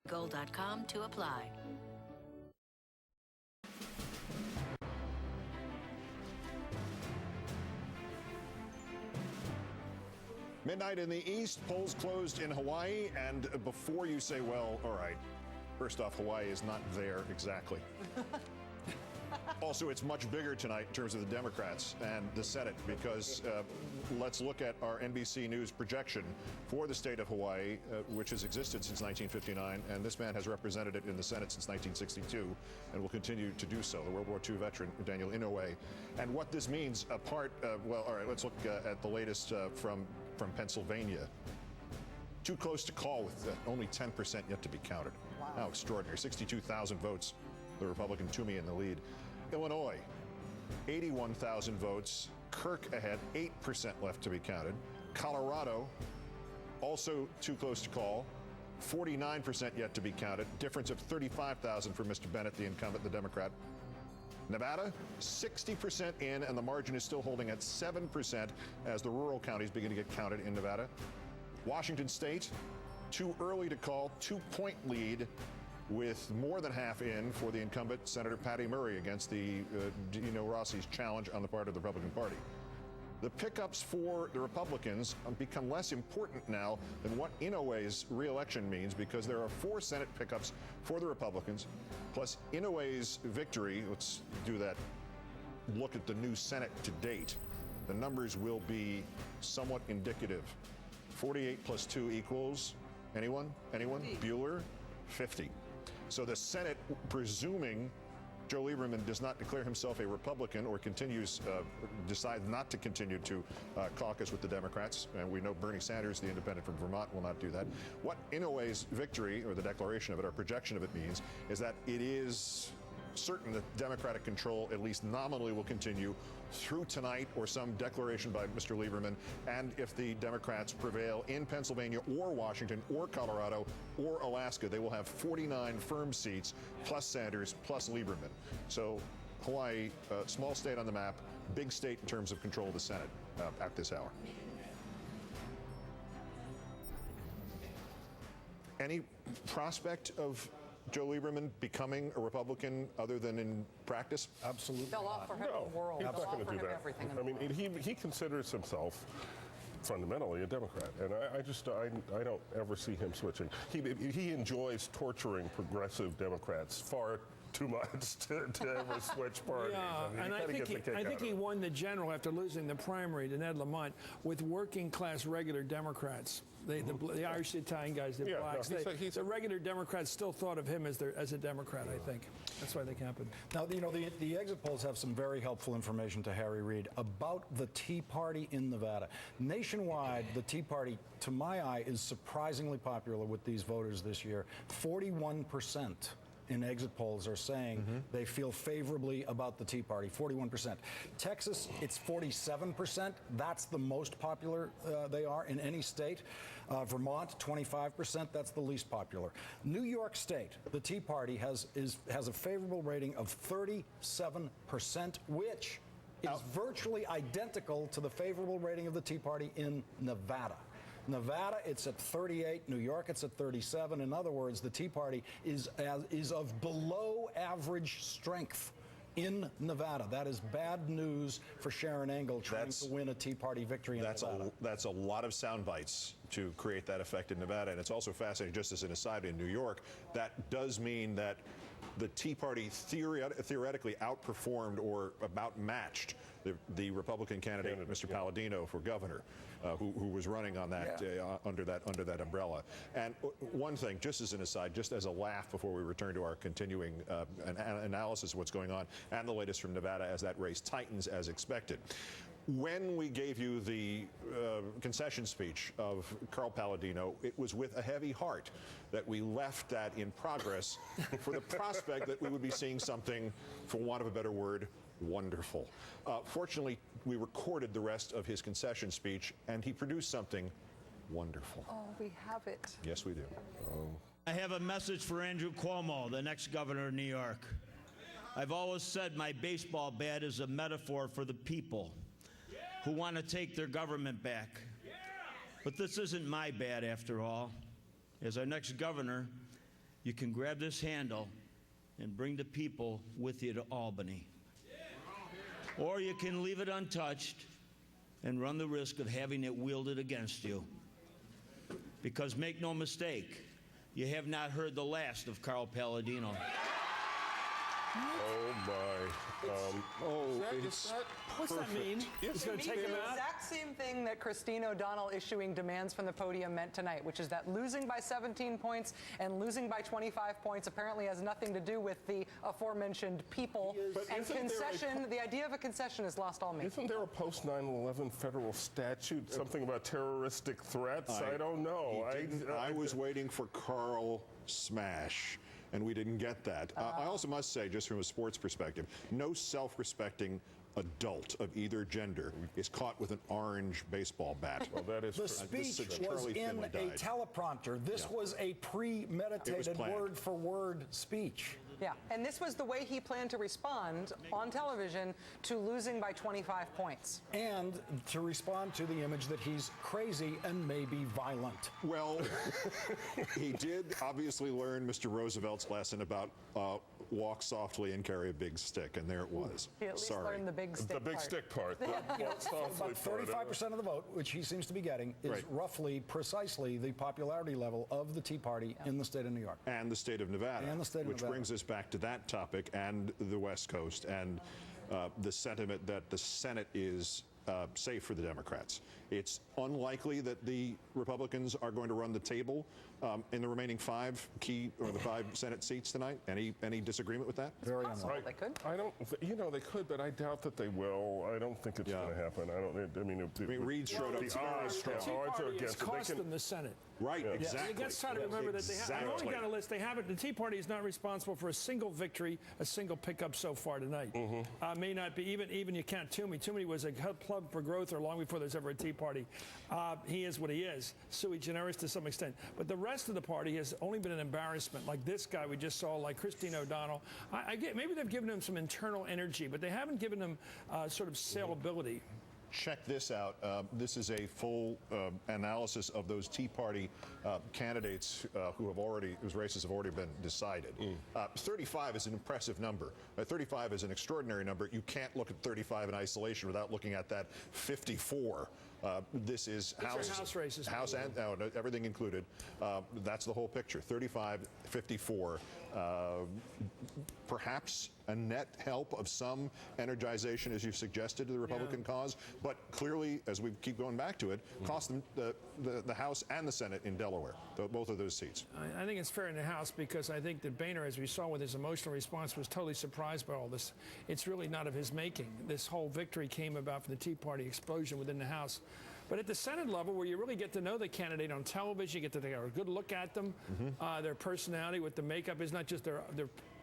Gold.com to apply. Midnight in the East, polls closed in Hawaii, and before you say, well, all right, first off, Hawaii is not there exactly. Also, it's much bigger tonight in terms of the Democrats and the Senate, because let's look at our NBC News projection for the state of Hawaii, which has existed since 1959, and this man has represented it in the Senate since 1962 and will continue to do so, the World War II veteran, Daniel Inouye. And what this means, well, all right, let's look at the latest from Pennsylvania. Too close to call with only 10% yet to be counted. Wow. How extraordinary. 62,000 votes, the Republican Toomey in the lead. Illinois, 81,000 votes. Kirk ahead, 8% left to be counted. Colorado, also too close to call, 49% yet to be counted. Difference of 35,000 for Mr. Bennett, the incumbent, the Democrat. Nevada, 60% in, and the margin is still holding at 7% as the rural counties begin to get counted in Nevada. Washington State, too early to call, 2-point lead with more than half in for the incumbent, Senator Patty Murray, against the Dino Rossi's challenge on the part of the Republican Party. The pickups for the Republicans become less important now than what Inouye's reelection means, because there are 4 Senate pickups for the Republicans, plus Inouye's victory. Let's do that. Look at the new Senate to date. The numbers will be somewhat indicative. 48 plus 2 equals, anyone? 50. Bueller, 50. So the Senate, presuming Joe Lieberman does not declare himself a Republican or decides not to continue to caucus with the Democrats, and we know Bernie Sanders, the independent from Vermont, will not do that. What Inouye's victory, or the declaration of it, our projection of it, means is that it is certain that Democratic control, at least nominally, will continue through tonight or some declaration by Mr. Lieberman. And if the Democrats prevail in Pennsylvania or Washington or Colorado or Alaska, they will have 49 firm seats, plus Sanders, plus Lieberman. So Hawaii, small state on the map, big state in terms of control of the Senate at this hour. Any prospect of Joe Lieberman becoming a Republican other than in practice? Absolutely. They'll offer him the world. He's not going to do that. Everything I mean, he considers himself fundamentally a Democrat, and I don't ever see him switching. He enjoys torturing progressive Democrats far too much to ever switch parties. Yeah, I mean, I think he won the general after losing the primary to Ned Lamont with working class regular Democrats. The Irish, the Italian guys, the blacks. The regular Democrats still thought of him as a Democrat, I think. That's why they happened. Now, you know, the exit polls have some very helpful information to Harry Reid about the Tea Party in Nevada. Nationwide, the Tea Party, to my eye, is surprisingly popular with these voters this year. 41% in exit polls are saying they feel favorably about the Tea Party, 41%. Texas, it's 47%. That's the most popular they are in any state. Vermont, 25%. That's the least popular. New York State, the Tea Party has a favorable rating of 37%, which is virtually identical to the favorable rating of the Tea Party in Nevada. Nevada, it's at 38. New York, it's at 37. In other words, the Tea Party is of below average strength in Nevada. That is bad news for Sharon Engel trying to win a Tea Party victory in Nevada. That's a lot of sound bites to create that effect in Nevada. And it's also fascinating, just as an aside, in New York, that does mean that the Tea Party theoretically outperformed or about matched the Republican candidate, Mr. Palladino, for governor, who was running on that under that umbrella. And one thing, just as an aside, just as a laugh before we return to our continuing analysis of what's going on and the latest from Nevada as that race tightens as expected. When we gave you the concession speech of Carl Palladino, it was with a heavy heart that we left that in progress for the prospect that we would be seeing something, for want of a better word, wonderful. Fortunately, we recorded the rest of his concession speech, and he produced something wonderful. Oh, we have it. Yes, we do. I have a message for Andrew Cuomo, the next governor of New York. I've always said my baseball bat is a metaphor for the people who want to take their government back. But this isn't my bat, after all. As our next governor, you can grab this handle and bring the people with you to Albany. Or you can leave it untouched and run the risk of having it wielded against you. Because make no mistake, you have not heard the last of Carl Palladino. Oh, my. What's that mean? It's going to take him The out? exact same thing that Christine O'Donnell issuing demands from the podium meant tonight, which is that losing by 17 points and losing by 25 points apparently has nothing to do with the aforementioned people. And concession, the idea of a concession has lost all meaning. Isn't there a post-9/11 federal statute, something about terroristic threats? I don't know. I was waiting for Carl Smash, and we didn't get that. I also must say, just from a sports perspective, no self-respecting adult of either gender is caught with an orange baseball bat. Well, that is The true. speech was in a teleprompter. This was a premeditated word-for-word speech. Yeah, and this was the way he planned to respond on television to losing by 25 points. And to respond to the image that he's crazy and maybe violent. Well, he did obviously learn Mr. Roosevelt's lesson about walk softly and carry a big stick, and there it was. He at least learned the big stick The big part. stick part. About 35% of the vote, which he seems to be getting, is roughly precisely the popularity level of the Tea Party in the state of New York. And the state of Nevada. And the state of which Nevada. brings us back to that topic and the West Coast and the sentiment that the Senate is safe for the Democrats. It's unlikely that the Republicans are going to run the table in the remaining five Senate seats tonight. Any disagreement with that? Very Possible unlikely. they could. I don't. They could, but I doubt that they will. I don't think it's going to happen. I mean, Reed showed up. The odds The Tea are Party has against it. cost them the Senate. Right, exactly. You guys try to remember that they have. I've only got a list. They haven't. The Tea Party is not responsible for a single victory, a single pickup so far tonight. May not be even you count Toomey. Toomey was a club for growth or long before there's ever a Tea Party. He is what he is, sui generis to some extent. But the rest of the party has only been an embarrassment. Like this guy we just saw, like Christine O'Donnell. I get maybe they've given him some internal energy, but they haven't given him sort of saleability. Check this out. This is a full analysis of those Tea Party candidates whose races have already been decided. 35 is an impressive number. 35 is an extraordinary number. You can't look at 35 in isolation without looking at that 54. This is house races. House and everything included. That's the whole picture. 35, 54. Perhaps a net help of some energization, as you suggested, to the Republican cause, but clearly, as we keep going back to it, cost them the House and the Senate in Delaware, both of those seats. I think it's fair in the House because I think that Boehner, as we saw with his emotional response, was totally surprised by all this. It's really not of his making. This whole victory came about from the Tea Party explosion within the House. But at the Senate level, where you really get to know the candidate on television, you get to take a good look at them, their personality, what the makeup is, not just their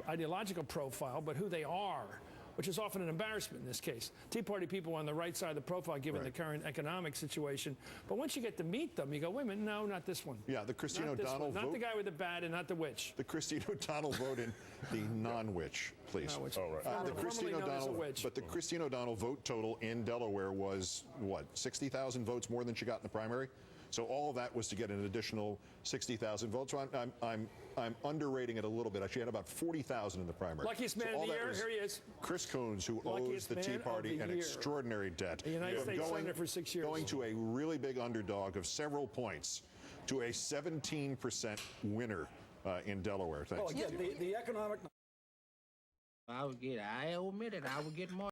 ideological profile, but who they are, which is often an embarrassment in this case. Tea Party people on the right side of the profile, given the current economic situation. But once you get to meet them, you go, wait a minute, no, not this one. Yeah, the Christine Not this O'Donnell one. vote. Not the guy with the bat and not the witch. The Christine O'Donnell vote in the non-witch, please. No, which, All right. The Christine formerly known as a O'Donnell, witch. but the Christine O'Donnell vote total in Delaware was what, 60,000 votes more than she got in the primary. So all of that was to get an additional 60,000 votes. So I'm underrating it a little bit. She had about 40,000 in the primary. Luckiest man so of the year. Here he is. Chris Coons, who Luckiest owes the Tea man of Party the an year. extraordinary debt, The United from States Senator for 6 years. going to a really big underdog of several points to a 17% winner in Delaware. Thanks. Well, again, the economic... I admit it, I would get more.